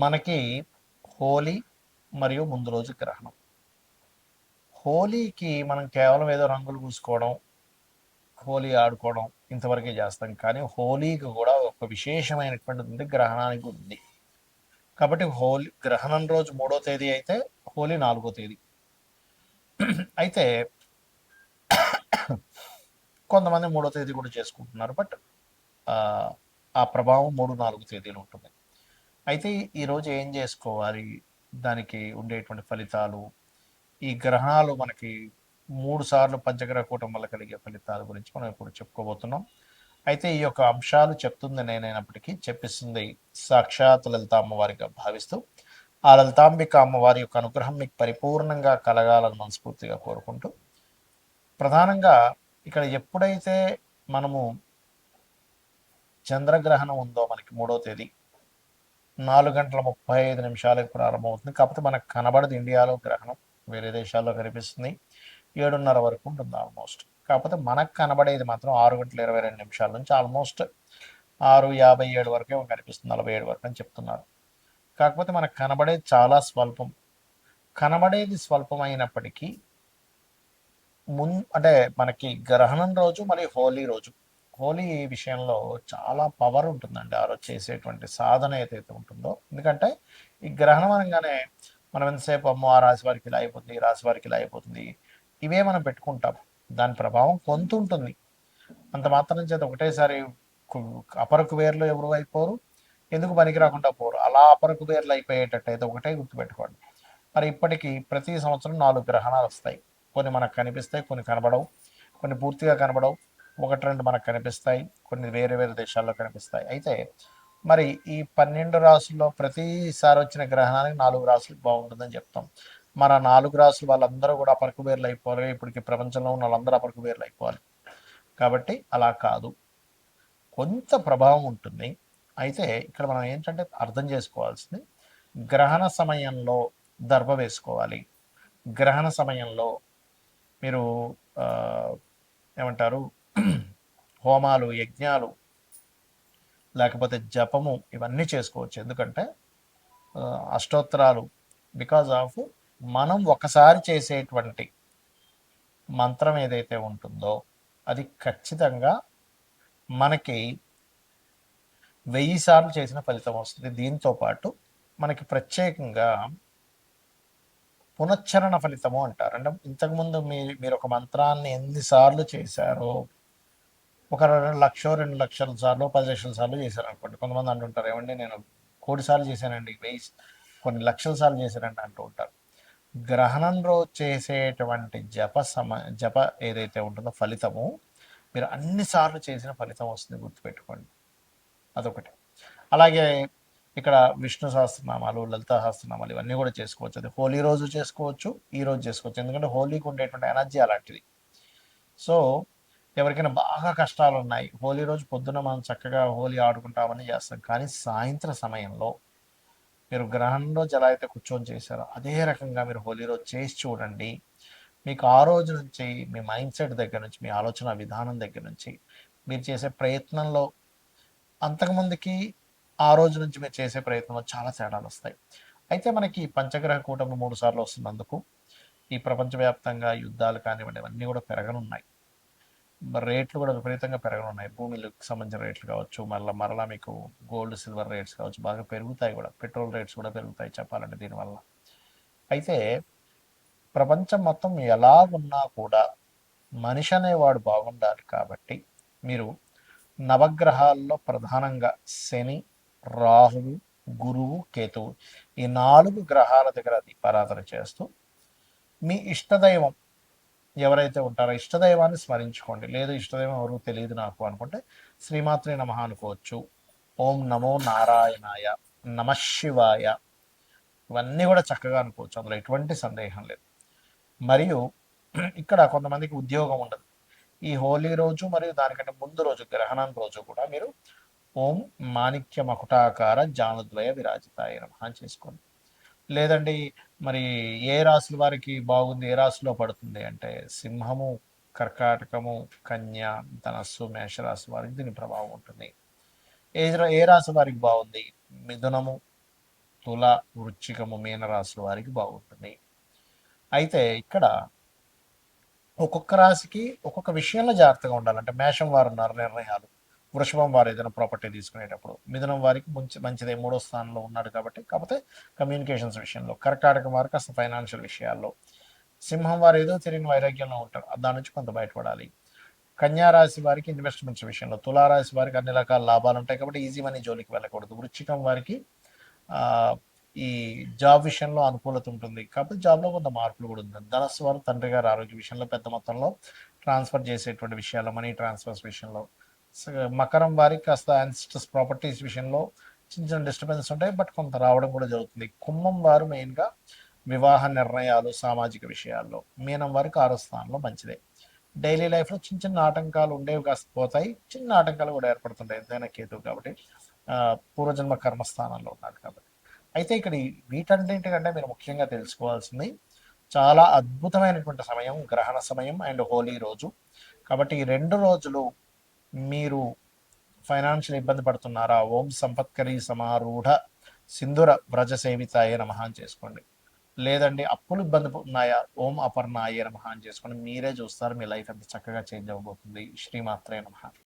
మనకి హోలీ మరియు ముందు రోజు గ్రహణం. హోలీకి మనం కేవలం ఏదో రంగులు పూసుకోవడం, హోలీ ఆడుకోవడం ఇంతవరకే చేస్తాం. కానీ హోలీకి కూడా ఒక విశేషమైనటువంటిది ఉంది, గ్రహణానికి ఉంది. కాబట్టి హోలీ గ్రహణం రోజు 3వ తేదీ అయితే హోలీ 4వ తేదీ. అయితే కొంతమంది 3వ తేదీ కూడా చేసుకుంటున్నారు. బట్ ఆ ప్రభావం 3, 4 తేదీలు ఉంటుంది. అయితే ఈరోజు ఏం చేసుకోవాలి, దానికి ఉండేటువంటి ఫలితాలు, ఈ గ్రహణాలు మనకి 3 సార్లు పంచగ్రహ కూటం వల్ల కలిగే ఫలితాల గురించి మనం ఇప్పుడు చెప్పుకోబోతున్నాం. అయితే ఈ యొక్క అంశాలు చెప్తుంది నేనైనప్పటికీ చెప్పిస్తుంది సాక్షాత్ లలిత అమ్మవారిగా భావిస్తూ, ఆ లలితాంబిక అమ్మవారి యొక్క అనుగ్రహం మీకు పరిపూర్ణంగా కలగాలని మనస్ఫూర్తిగా కోరుకుంటూ, ప్రధానంగా ఇక్కడ ఎప్పుడైతే మనము చంద్రగ్రహణం ఉందో మనకి 3వ తేదీ 4:35 ప్రారంభమవుతుంది. కాకపోతే మనకు కనబడదు ఇండియాలో గ్రహణం, వేరే దేశాల్లో కనిపిస్తుంది. 7:30 వరకు ఉంటుంది ఆల్మోస్ట్. కాకపోతే మనకు కనబడేది మాత్రం 6:22 నుంచి ఆల్మోస్ట్ 6:57 వరకే కనిపిస్తుంది, 47 వరకు అని చెప్తున్నారు. కాకపోతే మనకు కనబడేది చాలా స్వల్పం. కనబడేది స్వల్పం అయినప్పటికీ అంటే మనకి గ్రహణం రోజు మరియు హోలీ రోజు, హోలీ విషయంలో చాలా పవర్ ఉంటుందండి ఆ రోజు చేసేటువంటి సాధన ఏదైతే ఉంటుందో. ఎందుకంటే ఈ గ్రహణం అనగానే మనం ఎంతసేపు అమ్మో ఆ రాశి వారికి ఇలా అయిపోతుంది, ఈ రాశి వారికి ఇలా అయిపోతుంది, ఇవే మనం పెట్టుకుంటాం. దాని ప్రభావం కొంత ఉంటుంది. అంత మాత్రం చేత ఒకటేసారి అపరకు వేర్లు ఎవరు అయిపోరు, ఎందుకు పనికి రాకుండా పోరు. అలా అపరకు వేర్లు అయిపోయేటట్టు అయితే ఒకటే గుర్తుపెట్టుకోండి. మరి ఇప్పటికీ ప్రతి సంవత్సరం 4 గ్రహణాలు వస్తాయి. కొన్ని మనకు కనిపిస్తాయి, కొన్ని కనబడవు, కొన్ని పూర్తిగా కనబడవు, 1, 2 మనకు కనిపిస్తాయి, కొన్ని వేరే వేరే దేశాల్లో కనిపిస్తాయి. అయితే మరి ఈ 12 రాసుల్లో ప్రతిసారి వచ్చిన గ్రహణానికి 4 రాసులకు బాగుంటుందని చెప్తాం. మన 4 రాసులు వాళ్ళందరూ కూడా అపరకు వేర్లు అయిపోవాలి. ఇప్పటికి ప్రపంచంలో ఉన్న వాళ్ళందరూ అపరకు వేర్లు అయిపోవాలి. కాబట్టి అలా కాదు, కొంత ప్రభావం ఉంటుంది. అయితే ఇక్కడ మనం ఏంటంటే అర్థం చేసుకోవాల్సింది, గ్రహణ సమయంలో దర్భ వేసుకోవాలి. గ్రహణ సమయంలో మీరు ఏమంటారు హోమాలు, యజ్ఞాలు, లేకపోతే జపము ఇవన్నీ చేసుకోవచ్చు. ఎందుకంటే అష్టోత్తరాలు, బికాజ్ ఆఫ్ మనం ఒకసారి చేసేటువంటి మంత్రం ఏదైతే ఉంటుందో అది ఖచ్చితంగా మనకి 1000 సార్లు చేసిన ఫలితం వస్తుంది. దీంతో పాటు మనకి ప్రత్యేకంగా పునశ్చరణ ఫలితము అంటారు. అంటే ఇంతకుముందు మీరు ఒక మంత్రాన్ని ఎన్నిసార్లు చేశారో, ఒక 1,00,000, 2,00,000 సార్లు, 10,00,000 సార్లు చేశారు అనుకోండి. కొంతమంది అంటుంటారు, ఏమండి నేను 1,00,00,000 సార్లు చేశానండి, 1000 కొన్ని లక్షల సార్లు చేశానండి అంటూ ఉంటారు. గ్రహణం రోజు చేసేటువంటి జప ఏదైతే ఉంటుందో ఫలితము, మీరు అన్ని సార్లు చేసిన ఫలితం వస్తుంది, గుర్తుపెట్టుకోండి. అదొకటి. అలాగే ఇక్కడ విష్ణు సహస్రనామాలు, లలిత సహస్రనామాలు ఇవన్నీ కూడా చేసుకోవచ్చు. అది హోలీ రోజు చేసుకోవచ్చు, ఈ రోజు చేసుకోవచ్చు. ఎందుకంటే హోలీకి ఉండేటువంటి ఎనర్జీ అలాంటిది. సో ఎవరికైనా బాగా కష్టాలు ఉన్నాయి, హోలీ రోజు పొద్దున మనం చక్కగా హోలీ ఆడుకుంటామని చేస్తాం. కానీ సాయంత్రం సమయంలో మీరు గ్రహణం రోజు ఎలా అయితే కూర్చొని చేశారో అదే రకంగా మీరు హోలీ రోజు చేసి చూడండి. మీకు ఆ రోజు నుంచి మీ మైండ్ సెట్ దగ్గర నుంచి, మీ ఆలోచన విధానం దగ్గర నుంచి, మీరు చేసే ప్రయత్నంలో, అంతకుముందుకి ఆ రోజు నుంచి మీరు చేసే ప్రయత్నంలో చాలా తేడాలు వస్తాయి. అయితే మనకి పంచగ్రహ కూటమి 3 సార్లు వస్తున్నందుకు ఈ ప్రపంచవ్యాప్తంగా యుద్ధాలు కానివ్వండి ఇవన్నీ కూడా పెరగనున్నాయి. రేట్లు కూడా విపరీతంగా పెరగనున్నాయి. భూమిలకు సంబంధించిన రేట్లు కావచ్చు, మరలా మీకు గోల్డ్, సిల్వర్ రేట్స్ కావచ్చు, బాగా పెరుగుతాయి కూడా. పెట్రోల్ రేట్స్ కూడా పెరుగుతాయి చెప్పాలంటే దీనివల్ల. అయితే ప్రపంచం మొత్తం ఎలాగున్నా కూడా మనిషి అనేవాడు బాగుండాలి. కాబట్టి మీరు నవగ్రహాల్లో ప్రధానంగా శని, రాహువు, గురువు, కేతువు ఈ 4 గ్రహాల దగ్గర దీపారాధన చేస్తూ, మీ ఇష్టదైవం ఎవరైతే ఉంటారో ఇష్టదైవాన్ని స్మరించుకోండి. లేదు ఇష్టదైవం ఎవరు తెలియదు నాకు అనుకుంటే శ్రీమాత్రే నమః అనుకోవచ్చు, ఓం నమో నారాయణాయ, నమశివాయ, ఇవన్నీ కూడా చక్కగా అనుకోవచ్చు. అందులో ఎటువంటి సందేహం లేదు. మరియు ఇక్కడ కొంతమందికి ఉద్యోగం ఉండదు. ఈ హోలీ రోజు మరియు దానికంటే ముందు రోజు గ్రహణం రోజు కూడా మీరు ఓం మాణిక్య మకుటాకార జానుద్వయ విరాజితాయ నమః అని చేసుకోండి. లేదండి మరి ఏ రాశుల వారికి బాగుంది, ఏ రాశిలో పడుతుంది అంటే సింహము, కర్కాటకము, కన్య, ధనస్సు, మేషరాశి వారికి దీని ప్రభావం ఉంటుంది. ఏ రాశి వారికి బాగుంది, మిథునము, తుల, వృచ్చికము, మీనరాశుల వారికి బాగుంటుంది. అయితే ఇక్కడ ఒక్కొక్క రాశికి ఒక్కొక్క విషయంలో జాగ్రత్తగా ఉండాలి. అంటే మేషం వారు ఉన్నారు నిర్ణయాలు, వృషభం వారు ఏదైనా ప్రాపర్టీ తీసుకునేటప్పుడు, మిథునం వారికి మంచిదే మూడో స్థానంలో ఉన్నాడు కాబట్టి, కాకపోతే కమ్యూనికేషన్స్ విషయంలో, కర్కాటకం వారికి కాస్త ఫైనాన్షియల్ విషయాల్లో, సింహం వారు ఏదో తెలియని వైరాగ్యంలో ఉంటారు, దాని నుంచి కొంత బయటపడాలి. కన్యా రాశి వారికి ఇన్వెస్ట్మెంట్స్ విషయంలో, తులారాశి వారికి అన్ని రకాల లాభాలు ఉంటాయి కాబట్టి ఈజీ మనీ జోలికి వెళ్ళకూడదు. వృశ్చికం వారికి ఆ, ఈ జాబ్ విషయంలో అనుకూలత ఉంటుంది కాబట్టి జాబ్లో కొంత మార్పులు కూడా ఉంది. ధనస్సు వారు తండ్రి గారి ఆరోగ్య విషయంలో పెద్ద మొత్తంలో ట్రాన్స్ఫర్ చేసేటువంటి విషయాల్లో, మనీ ట్రాన్స్ఫర్స్ విషయంలో. మకరం వారికి కాస్త యాన్సిస్టర్స్ ప్రాపర్టీస్ విషయంలో చిన్న చిన్న డిస్టర్బెన్స్ ఉంటాయి, బట్ కొంత రావడం కూడా జరుగుతుంది. కుంభం వారు మెయిన్గా వివాహ నిర్ణయాలు, సామాజిక విషయాల్లో. మీనం వారికి ఆరో స్థానంలో మంచిదే. డైలీ లైఫ్లో చిన్న చిన్న ఆటంకాలు ఉండేవి కాస్త పోతాయి, చిన్న ఆటంకాలు కూడా ఏర్పడుతుంటాయి, ఎంతైనా కేతు కాబట్టి పూర్వజన్మ కర్మస్థానంలో ఉన్నాడు కాబట్టి. అయితే ఇక్కడ వీటన్నింటికంటే మీరు ముఖ్యంగా తెలుసుకోవాల్సింది చాలా అద్భుతమైనటువంటి సమయం, గ్రహణ సమయం అండ్ హోలీ రోజు. కాబట్టి ఈ 2 రోజులు మీరు ఫైనాన్షియల్ ఇబ్బంది పడుతున్నారా, ఓం సంపత్కరి సమారూఢ సింధుర వ్రజ సేవితాయ నమః అని చేసుకోండి. లేదండి అప్పులు ఇబ్బంది ఉన్నాయా, ఓం అపర్ణాయ నమః అని చేసుకోండి. మీరే చూస్తారు మీ లైఫ్ ఎంత చక్కగా చేంజ్ అవ్వబోతుంది. శ్రీమాత్రే నమః.